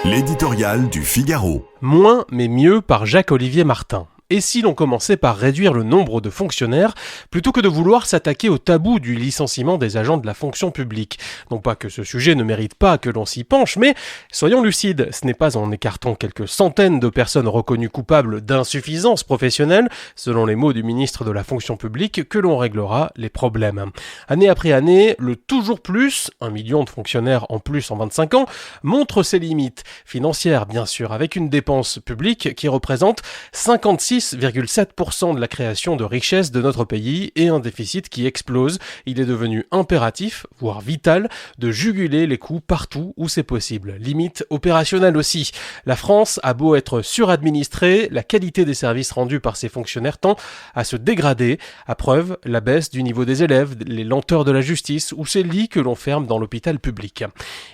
L'éditorial du Figaro. Moins mais mieux par Jacques-Olivier Martin. Et si l'on commençait par réduire le nombre de fonctionnaires, plutôt que de vouloir s'attaquer au tabou du licenciement des agents de la fonction publique? Non pas que ce sujet ne mérite pas que l'on s'y penche, mais soyons lucides, ce n'est pas en écartant quelques centaines de personnes reconnues coupables d'insuffisance professionnelle, selon les mots du ministre de la fonction publique, que l'on réglera les problèmes. Année après année, le toujours plus, 1 million de fonctionnaires en plus en 25 ans, montre ses limites, financières bien sûr, avec une dépense publique qui représente 56,7% de la création de richesse de notre pays et un déficit qui explose. Il est devenu impératif, voire vital, de juguler les coûts partout où c'est possible. Limite opérationnelle aussi. La France a beau être suradministrée, la qualité des services rendus par ses fonctionnaires tend à se dégrader. À preuve, la baisse du niveau des élèves, les lenteurs de la justice ou ces lits que l'on ferme dans l'hôpital public.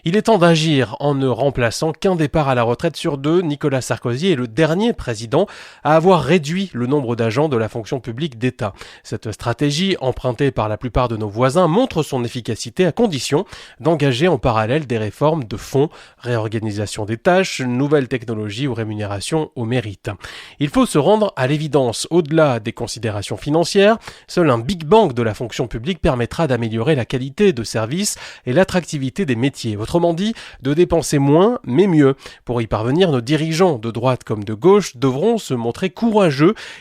Il est temps d'agir en ne remplaçant qu'un départ à la retraite sur 2. Nicolas Sarkozy est le dernier président à avoir réduit le nombre d'agents de la fonction publique d'État. Cette stratégie, empruntée par la plupart de nos voisins, montre son efficacité à condition d'engager en parallèle des réformes de fond, réorganisation des tâches, nouvelles technologies ou rémunération au mérite. Il faut se rendre à l'évidence, au-delà des considérations financières, seul un Big Bang de la fonction publique permettra d'améliorer la qualité de service et l'attractivité des métiers. Autrement dit, de dépenser moins mais mieux. Pour y parvenir, nos dirigeants, de droite comme de gauche, devront se montrer courageux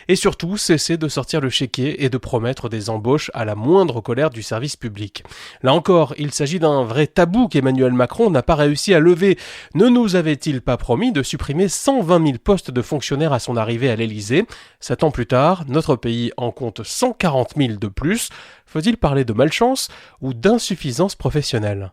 et surtout cesser de sortir le chéquier et de promettre des embauches à la moindre colère du service public. Là encore, il s'agit d'un vrai tabou qu'Emmanuel Macron n'a pas réussi à lever. Ne nous avait-il pas promis de supprimer 120 000 postes de fonctionnaires à son arrivée à l'Élysée? 7 ans plus tard, notre pays en compte 140 000 de plus. Faut-il parler de malchance ou d'insuffisance professionnelle?